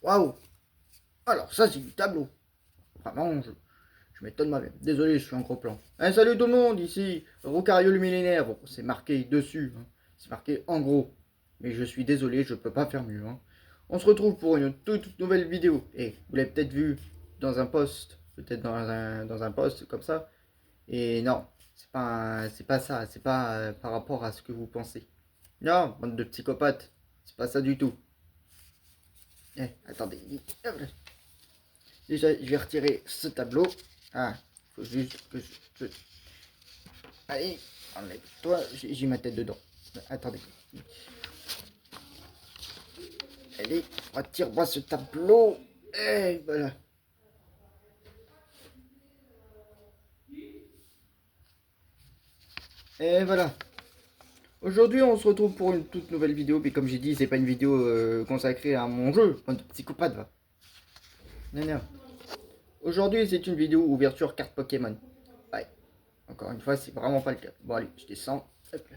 Waouh! Alors ça c'est du tableau. Vraiment, je m'étonne moi-même. Désolé, je suis en gros plan. Salut tout le monde, ici Rocario le millénaire. Bon, c'est marqué dessus, hein. C'est marqué en gros. Mais je suis désolé, je peux pas faire mieux, hein. On se retrouve pour une toute nouvelle vidéo. Et vous l'avez peut-être vu dans un post, peut-être dans un post comme ça. Et non, c'est pas ça, c'est pas par rapport à ce que vous pensez. Non, bande de psychopathes, c'est pas ça du tout. Attendez, déjà je vais retirer ce tableau. Ah, faut juste que je... Allez, enlève-toi, j'ai ma tête dedans. Attendez. Allez, retire-moi ce tableau. Et voilà. Et voilà. Aujourd'hui, on se retrouve pour une toute nouvelle vidéo. Mais comme j'ai dit, c'est pas une vidéo consacrée à mon jeu. Bande de psychopathe, va. Non, non. Aujourd'hui, c'est une vidéo ouverture carte Pokémon. Ouais. Encore une fois, c'est vraiment pas le cas. Bon, allez, je descends. Hop là.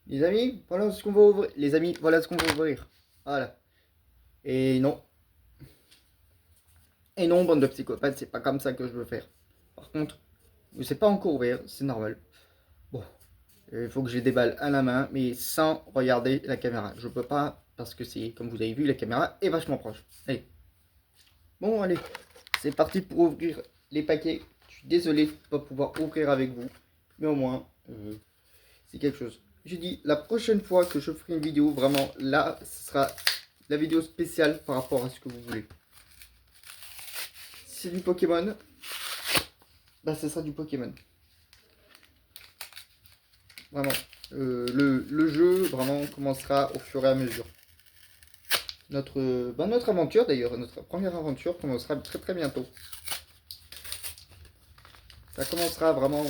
Les amis, voilà ce qu'on va ouvrir. Les amis, voilà ce qu'on va ouvrir. Voilà. Et non. Et non, bande de psychopathes, c'est pas comme ça que je veux faire. Par contre, je sais pas encore ouvrir, c'est normal. Bon. Il faut que je les déballe à la main, mais sans regarder la caméra. Je peux pas, parce que c'est, comme vous avez vu, la caméra est vachement proche. Allez. Bon, allez. C'est parti pour ouvrir les paquets. Je suis désolé de ne pas pouvoir ouvrir avec vous. Mais au moins, c'est quelque chose. Je dis, la prochaine fois que je ferai une vidéo, vraiment, là, ce sera la vidéo spéciale par rapport à ce que vous voulez. Si c'est du Pokémon, bah ce sera du Pokémon. Vraiment. Le jeu, vraiment, commencera au fur et à mesure. Notre aventure, d'ailleurs, notre première aventure commencera très bientôt. Ça commencera vraiment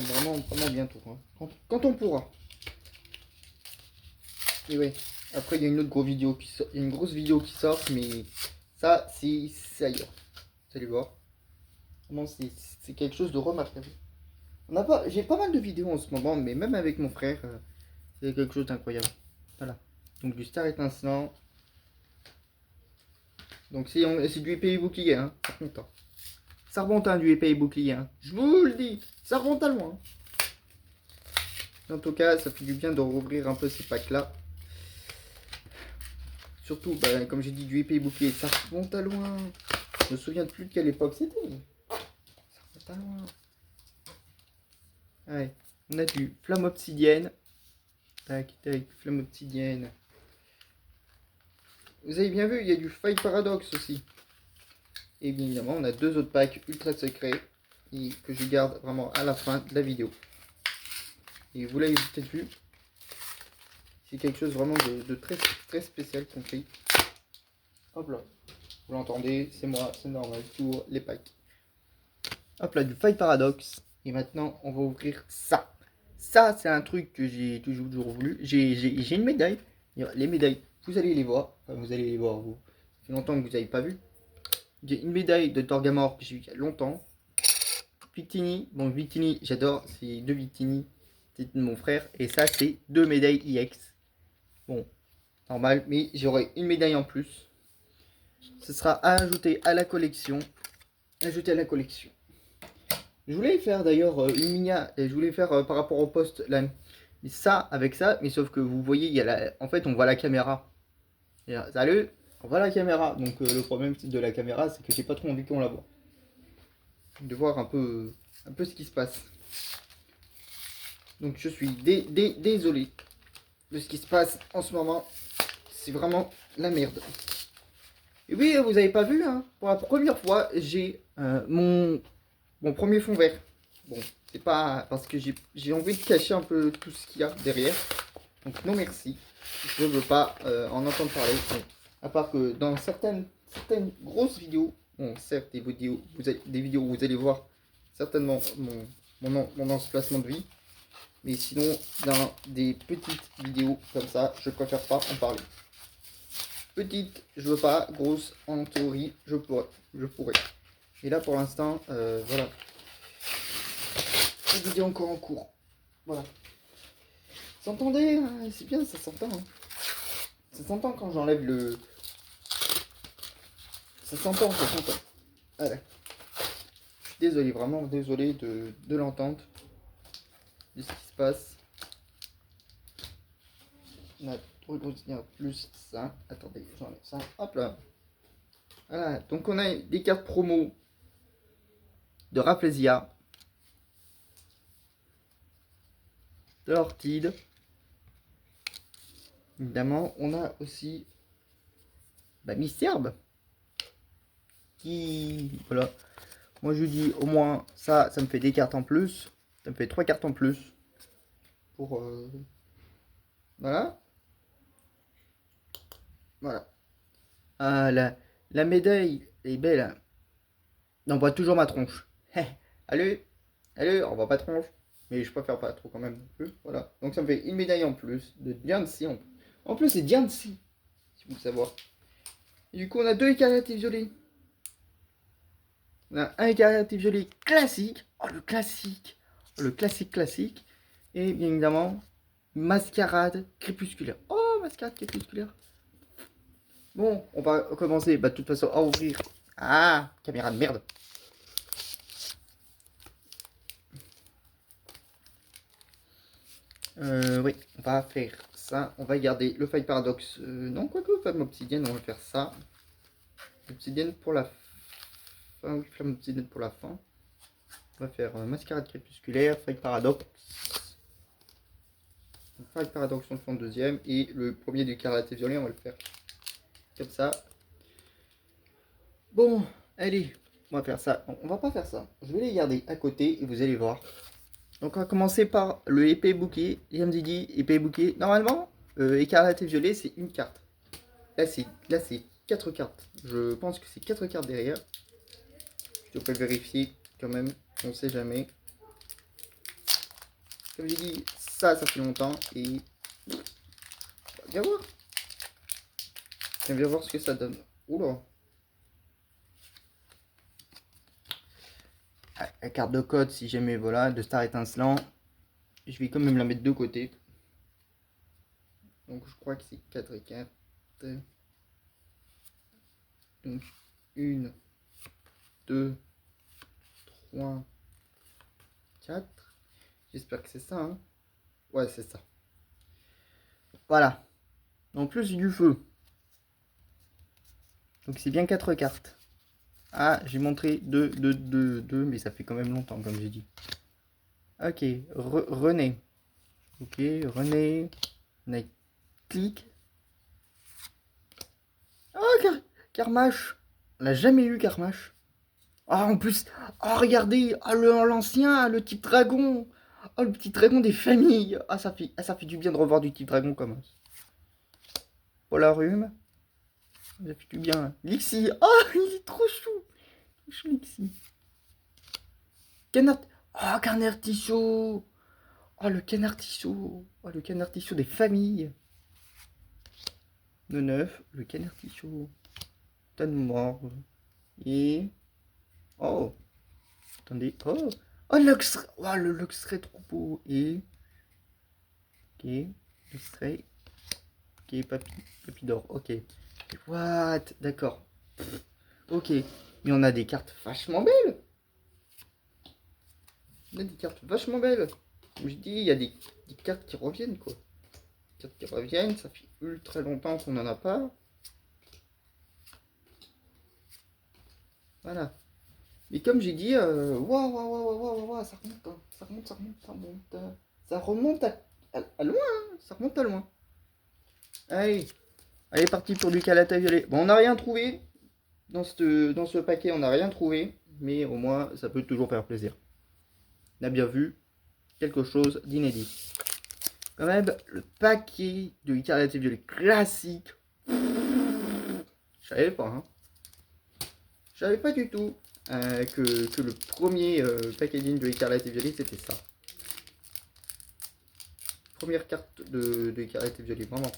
bientôt. Hein. Quand on pourra. Et ouais. Après, il y a une autre grosse vidéo qui sort, une grosse vidéo qui sort, mais ça, c'est ailleurs. Vous allez voir. Vraiment, c'est quelque chose de remarquable. J'ai pas mal de vidéos en ce moment, mais même avec mon frère, c'est quelque chose d'incroyable. Voilà. Donc du Star étincelant. Donc c'est du épée et bouclier, hein. Par contre, hein. Ça remonte hein, du épée et bouclier, hein. Je vous le dis, ça remonte à loin. En tout cas, ça fait du bien de rouvrir un peu ces packs-là. Surtout, bah, comme j'ai dit, du épée et bouclier, ça remonte à loin. Je me souviens plus de quelle époque c'était. Ça remonte à loin. Ouais. On a du flamme obsidienne. Tac, tac, flamme obsidienne. Vous avez bien vu, il y a du Fight Paradox aussi. Et bien évidemment, on a deux autres packs ultra secrets que je garde vraiment à la fin de la vidéo. Et vous l'avez peut-être vu, c'est quelque chose vraiment de très spécial qu'on fait. Hop là, vous l'entendez, c'est moi, c'est normal, pour les packs. Hop là, du Fight Paradox. Et maintenant, on va ouvrir ça. Ça, c'est un truc que j'ai toujours voulu. J'ai une médaille. Les médailles, vous allez les voir. Enfin, vous allez les voir, vous. Ça fait longtemps que vous n'avez pas vu. J'ai une médaille de Torgamor que j'ai eu il y a longtemps. Victini, bon Victini, j'adore, c'est deux Victini, c'est de mon frère. Et ça, c'est deux médailles IX. Bon, normal, mais j'aurai une médaille en plus. Ce sera à ajouter à la collection. Ajouter à la collection. Je voulais faire d'ailleurs une minia, je voulais faire par rapport au poste là, ça avec ça, mais sauf que vous voyez, il y a en fait, on voit la caméra. Et, salut, on voit la caméra. Donc le problème de la caméra, c'est que j'ai pas trop envie qu'on la voit. De voir un peu ce qui se passe. Donc je suis désolé de ce qui se passe en ce moment. C'est vraiment la merde. Et oui, vous avez pas vu, hein, pour la première fois, j'ai mon premier fond vert. Bon, c'est pas parce que j'ai envie de cacher un peu tout ce qu'il y a derrière. Donc non merci. Je veux pas en entendre parler. Bon, à part que dans certaines grosses vidéos, bon certes des vidéos où vous allez voir certainement mon emplacement de vie. Mais sinon, dans des petites vidéos comme ça, je préfère pas en parler. Petite, je veux pas. Grosse, en théorie, je pourrais. Et là, pour l'instant, voilà. La vidéo encore en cours. Voilà. Vous entendez? C'est bien, ça s'entend. Hein. Ça s'entend quand j'enlève le... Ça s'entend, ça s'entend. Voilà. Je suis désolé, vraiment désolé de l'entente, de ce qui se passe. On a trop de plus ça. Attendez, j'enlève ça. Hop là. Voilà, donc on a des cartes promo de Rafflesia, de Ortide. Évidemment, on a aussi Miss Herbe. Qui... Voilà. Moi je dis au moins ça me fait des cartes en plus. Ça me fait 3 cartes en plus. Pour... Voilà. Voilà. Ah, la médaille est belle. Hein. On voit toujours ma tronche. Allez, allez, on voit pas tronche. Mais je préfère pas trop quand même non plus. Voilà. Donc ça me fait une médaille en plus de Jancy. En plus c'est Jancy. Si vous le savez. Et du coup on a 2 écarlatés violets. On a un écarlaté violet classique. Oh le classique. Oh, le classique. Et bien évidemment, mascarade crépusculaire. Oh, mascarade crépusculaire. Bon, on va commencer de toute façon à ouvrir. Ah, caméra de merde. Oui, on va faire ça. On va garder le faille paradoxe. Non, quoique, flamme obsidienne, on va faire ça. Obsidienne pour la fin. Oui, flamme obsidienne pour la fin. On va faire mascarade crépusculaire, faille paradoxe. Faille paradoxe, on le fait en deuxième. Et le premier du caractère violet, on va le faire comme ça. Bon, allez, on va faire ça. On va pas faire ça. Je vais les garder à côté et vous allez voir. Donc on va commencer par le épée bouquet. Yamzidi, épée bouquet. Normalement, écarlate et violet, c'est une carte. Là, c'est 4 cartes. Je pense que c'est 4 cartes derrière. Je peux vérifier quand même. On sait jamais. Comme j'ai dit, ça fait longtemps. Et... Viens voir. Viens voir ce que ça donne. Oula. La carte de code, si jamais, voilà, de star étincelant. Je vais quand même la mettre de côté. Donc, je crois que c'est 4 cartes. Donc, 1, 2, 3, 4. J'espère que c'est ça. Hein. Ouais, c'est ça. Voilà. En plus du feu. Donc, c'est bien 4 cartes. Ah, j'ai montré 2, mais ça fait quand même longtemps, comme j'ai dit. Ok, René. Ok, René. On a clic. Oh, Carmache. On n'a jamais eu Carmache. Ah, en plus. Oh, regardez. Ah, l'ancien, le type dragon. Oh, le petit dragon des familles. Ah, ça fait du bien de revoir du type dragon comme ça. Polarume. Ça fait du bien. Lixi. Oh, il est trop chou. Chou, Lixi. Canard. Oh, canard tissot. Oh, le canard tissot. Oh, le canard tissot des familles. Le 9. Le canard tissot. Tonne mort. Et... Oh. Attendez. Oh. Oh, le Luxray trop beau. Et... Ok. Luxray. Ok, papy d'or. Ok. What? D'accord. Ok. Mais on a des cartes vachement belles. On a des cartes vachement belles. Comme je dis, il y a des cartes qui reviennent, quoi. Des cartes qui reviennent. Ça fait ultra longtemps qu'on n'en a pas. Voilà. Mais comme j'ai dit, waouh, ça remonte, hein. Ça remonte. Ça remonte à loin, hein. Ça remonte à loin. Allez, parti pour du calata violet. Bon, on n'a rien trouvé. Dans ce paquet, on n'a rien trouvé. Mais au moins, ça peut toujours faire plaisir. On a bien vu quelque chose d'inédit. Quand même, le paquet de calata violet classique. Je savais pas, hein. Je savais pas du tout que le premier packaging de Écarlate et Violet, c'était ça. Première carte de Écarlate et Violet, vraiment.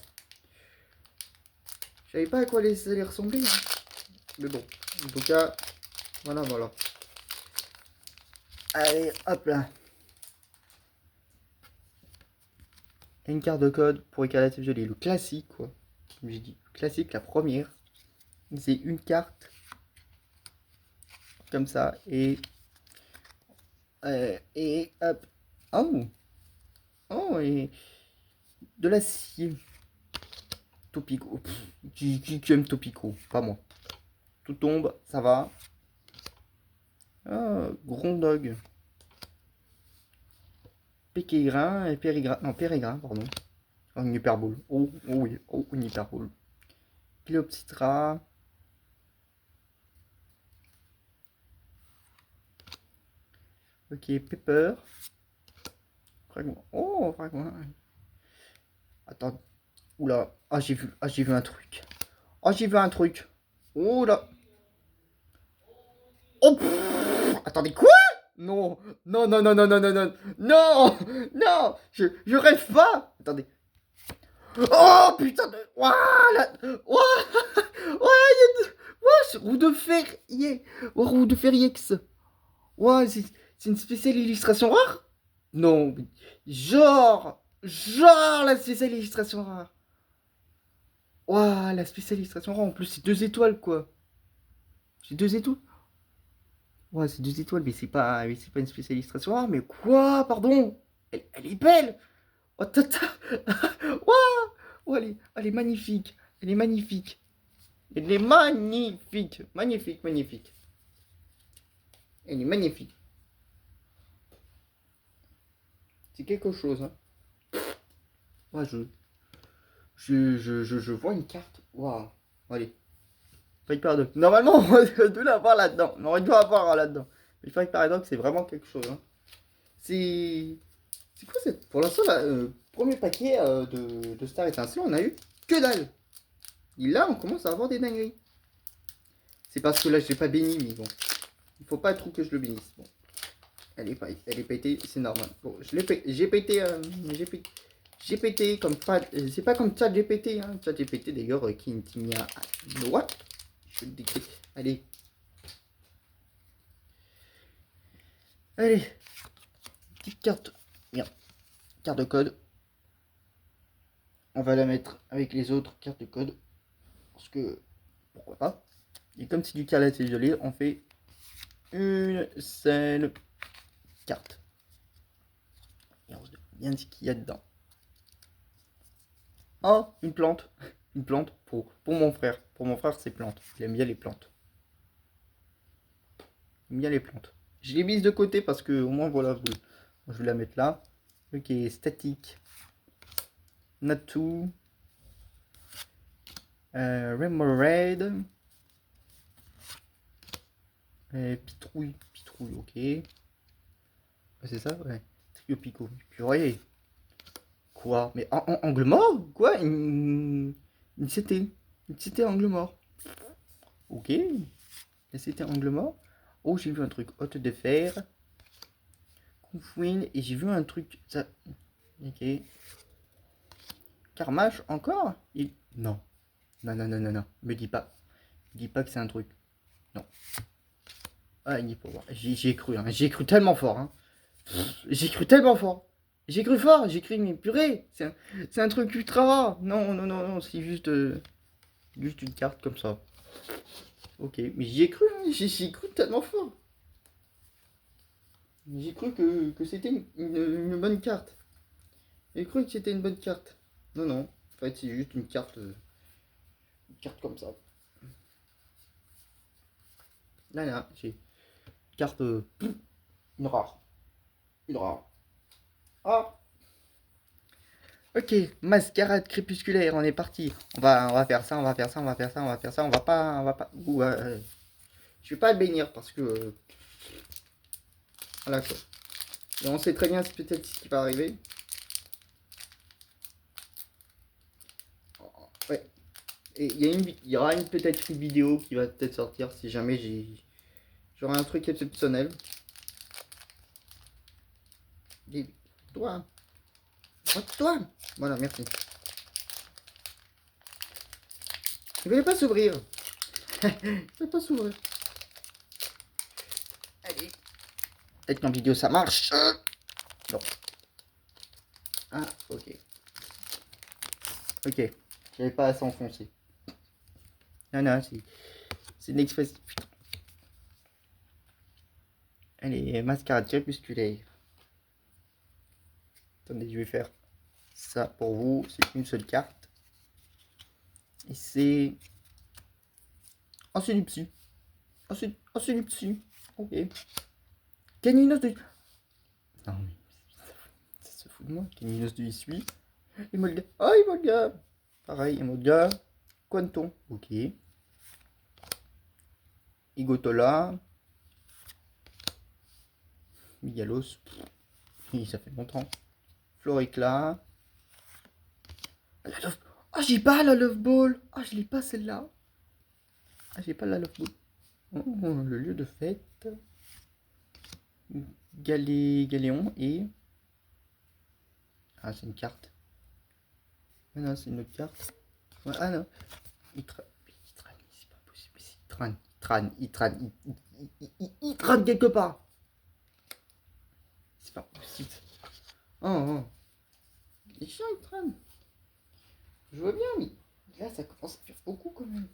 Je savais pas à quoi ça allait ressembler. Hein. Mais bon, en tout cas, voilà. Allez, hop là. Une carte de code pour Écarlate et Violet, le classique, quoi. comme j'ai dit, classique, la première. C'est une carte comme ça et hop. Oh, oh, et de l'acier. Topico. Qui aime Topico? Pas moi. Tout tombe, ça va. Ah, Grondog. Pékégrin et Périgrin. Non, Périgrin, pardon. Oh, une hyperbole. Oh, oh oui, oh, une hyperbole. Pilopsitra. Ok, Pepper. Fragment. Oh, fragment. Attends. Oula. Ah, j'ai vu un truc. Ah, j'ai vu un truc. Oh là. Oh, attendez, quoi? Non, non, non, non, non, non, non, non, non, non, je rêve pas. Attendez. Oh putain de. Ouah, ouah, ouah, ouah, roue de fer, yeah. Ouah, roue de fer X. Ouah, c'est une spéciale illustration rare? Non, genre la spéciale illustration rare. Ouah, la spéciale illustration rare, en plus c'est 2 étoiles quoi. C'est 2 étoiles. Ouais, c'est 2 étoiles, mais c'est pas une spéciale illustration rare, mais quoi, pardon? Elle est belle! Oh, tata! Ouah! Oh, elle est magnifique! Elle est magnifique! Elle est magnifique! Magnifique, magnifique! Elle est magnifique! C'est quelque chose, hein? Ouais, je vois une carte. Waouh! Allez. Fight Paradox. Normalement, on aurait dû l'avoir là-dedans. On aurait dû l'avoir là-dedans. Mais Fight Paradox, c'est vraiment quelque chose, hein. C'est. C'est quoi cette. Pour l'instant, premier paquet de Star Étincelle, on a eu que dalle. Et là, on commence à avoir des dingueries. C'est parce que là, je l'ai pas béni, mais bon. Il faut pas trop que je le bénisse. Bon. Elle est pétée, c'est normal. Bon, j'ai pété, j'ai pété comme pas. C'est pas comme Chat GPT, hein. Chat GPT d'ailleurs, qui n'y a. What? Je le décris. Allez. Allez. Petite carte. Bien. Carte de code. On va la mettre avec les autres cartes de code. Parce que. Pourquoi pas? Et comme c'est du carrelette isolé, on fait une seule carte. Et on se demande bien ce qu'il y a dedans. Oh, une plante. Une plante pour mon frère. Pour mon frère, c'est plante. Il aime bien les plantes. Il aime bien les plantes. Je l'ai mise de côté parce que au moins, voilà, je vais la mettre là. Ok, statique. Natu. Rainbow Red. Pitrouille. Pitrouille, ok. C'est ça, ouais. Trio Pico. Purée. Quoi? Mais angle mort? Quoi? Une CT. Une CT angle mort. Ok. La CT angle mort. Oh, j'ai vu un truc. Hôte de fer. Confouine. Et j'ai vu un truc. Ça. Ok. Carmache encore? Non. Non, non, non, non, non. Me dis pas. Me dis pas que c'est un truc. Non. Ah, il faut voir. J'y ai cru, hein. J'ai cru tellement fort, hein. J'ai cru tellement fort. J'ai cru fort. J'ai cru, mais purée. C'est un truc ultra rare. Non, non, non, non. C'est juste, juste une carte comme ça. Ok. Mais j'y ai cru, hein. J'y ai cru tellement fort. J'ai cru que c'était une bonne carte. J'ai cru que c'était une bonne carte. Non, non. En fait, c'est juste une carte comme ça. Là, là, j'ai une carte. Une rare. Une rare. Ah! Ok, mascarade crépusculaire, on est parti. On va faire ça, on va faire ça, on va faire ça, on va faire ça. On va pas. Je vais pas le bénir parce que. Voilà quoi. Et on sait très bien peut-être ce qui va arriver. Ouais. Et il y aura peut-être une vidéo qui va peut-être sortir si jamais j'aurai un truc exceptionnel. Dis-toi. Toi. Voilà, merci. Il ne voulait pas s'ouvrir. Il ne voulait pas s'ouvrir. Allez. Peut-être qu'en vidéo ça marche. Non. Ah, ok. Ok. J'avais pas à s'enfoncer. Non, c'est une expression. Putain. Allez, mascarade crépusculaire. Attendez, je vais faire ça pour vous. C'est une seule carte. Et c'est... un synopsis. Un synopsis. Ok. Caninos de... Non mais... ça se fout de moi. Caninos de Issui. Emolga. Ah, Emolga. Pareil, Emolga. Quanton. Ok. Igotola. Migalos. Ça fait longtemps. Floricla. La love... Ah, j'ai pas la Love Ball. Ah, je l'ai pas celle-là. Ah, j'ai pas la Love Ball. Oh, le lieu de fête. Galéon et... Ah, c'est une carte. Ah non, c'est une autre carte. Ouais, ah non. Itran, c'est pas possible. Itran quelque part. C'est pas possible. Oh. Il est chiant, Itran. Je vois bien, mais là, ça commence à faire beaucoup quand même.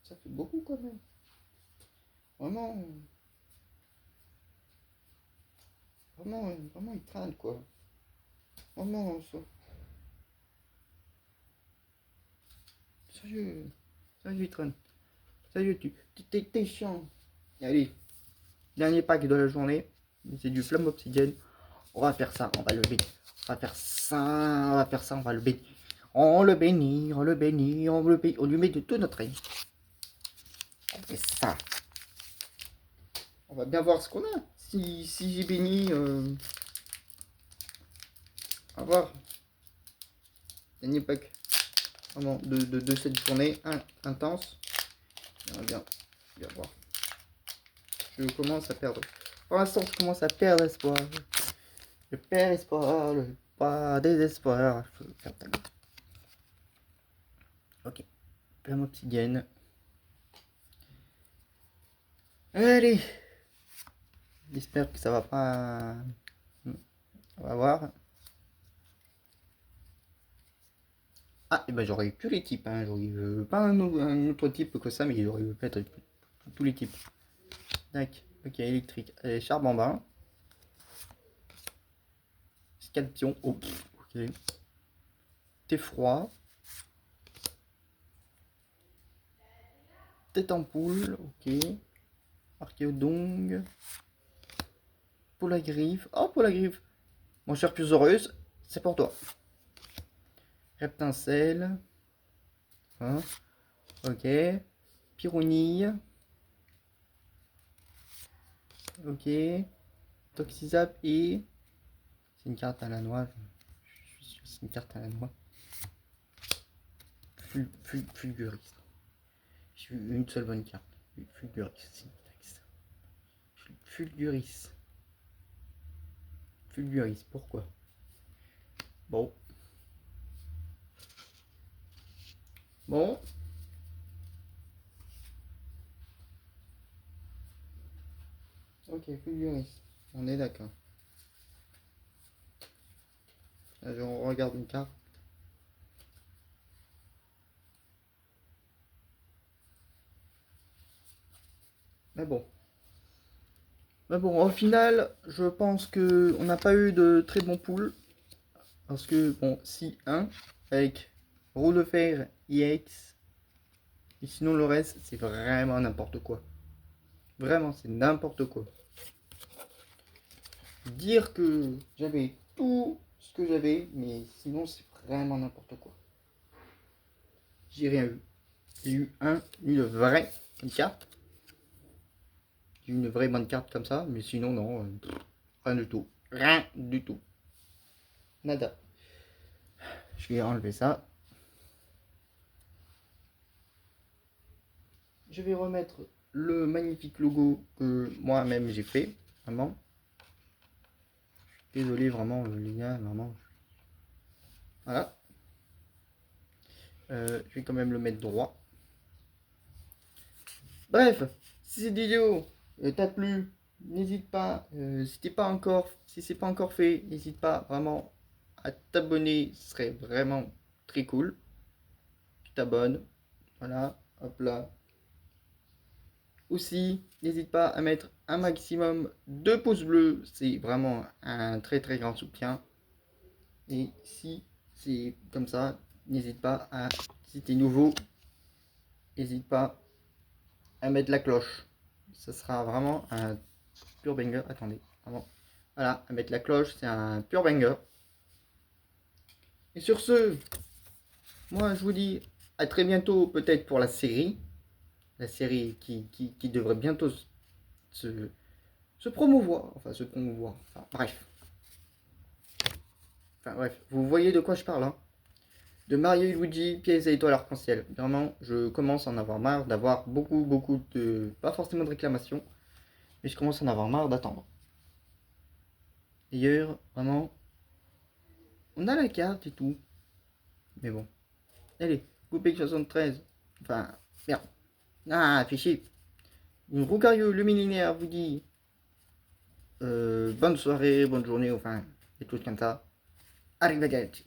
Ça fait beaucoup quand même. Vraiment. Vraiment, il traîne quoi. Vraiment, ça. Sérieux, il traîne. Sérieux, t'es chiant. Allez, dernier pack de la journée. C'est du flamme obsidienne. On va faire ça, on va le bénir. On va faire ça, on va le bénir. On le bénit, on le bénit, on lui met de tout notre aide. On fait ça. On va bien voir ce qu'on a. Si j'ai béni, on va voir. Dernier pack. Vraiment, de cette journée intense. On va bien voir. Je commence à perdre. Pour l'instant, je commence à perdre espoir. Je perds espoir, pas désespoir. Je peux faire ta gueule. Ok. Flamme obsidienne. Allez. J'espère que ça va pas... On va voir. Ah, et ben j'aurais eu que les types. Hein. J'aurais pas un autre type que ça, mais j'aurais eu peut-être tous les types. Tac. Ok, électrique. Allez, charbambin. Scorpion. Oh, ok. Thé froid. Tête en poule. Ok. Archéodong. Polagriffe. Oh, Polagriffe. Mon cher Pusaurus, c'est pour toi. Reptincelle. Hein. Ok. Pyronille. Ok. Toxizap et... C'est une carte à la noix. Je suis sûr que c'est une carte à la noix. Fulguris. J'ai eu une seule bonne carte. Fulguris. Fulguris. Fulguris, pourquoi? Bon. Ok, Fulguris. On est d'accord. On regarde une carte. Mais bon, au final, je pense que on n'a pas eu de très bons poules. Parce que, bon, si 1 avec roue de fer, EX. Et sinon, le reste, c'est vraiment n'importe quoi. Vraiment, c'est n'importe quoi. Dire que j'avais tout ce que j'avais, mais sinon, c'est vraiment n'importe quoi. J'ai rien eu. J'ai eu une vraie carte. Une vraie bonne carte comme ça, mais sinon, non, rien du tout. Rien du tout. Nada. Je vais enlever ça. Je vais remettre le magnifique logo que moi-même j'ai fait. Vraiment. Désolé, vraiment, les gars, vraiment. Voilà. Je vais quand même le mettre droit. Bref, si cette vidéo t'a plu, n'hésite pas, si c'est pas encore fait, n'hésite pas vraiment à t'abonner, ce serait vraiment très cool. t'abonnes. Voilà, hop là. Aussi, n'hésite pas à mettre un maximum de pouces bleus, c'est vraiment un très très grand soutien. Et si c'est comme ça, n'hésite pas à, si t'es nouveau, n'hésite pas à mettre la cloche. Ça sera vraiment un pur banger. Attendez, vraiment. Voilà, à mettre la cloche, c'est un pur banger. Et sur ce, moi je vous dis à très bientôt, peut-être pour la série. La série qui devrait bientôt se promouvoir. Enfin, se promouvoir. Enfin, bref. Enfin, bref. Vous voyez de quoi je parle, hein. De Mario et Luigi, pièces et étoiles arc-en-ciel. Vraiment, je commence à en avoir marre d'avoir beaucoup de... Pas forcément de réclamations, mais je commence à en avoir marre d'attendre. D'ailleurs, vraiment, on a la carte et tout. Mais bon. Allez, Goupek 73. Enfin, merde. Ah, fais chier. Rougario, le millénaire, vous dit bonne soirée, bonne journée, enfin, des trucs comme ça. Arrivederci.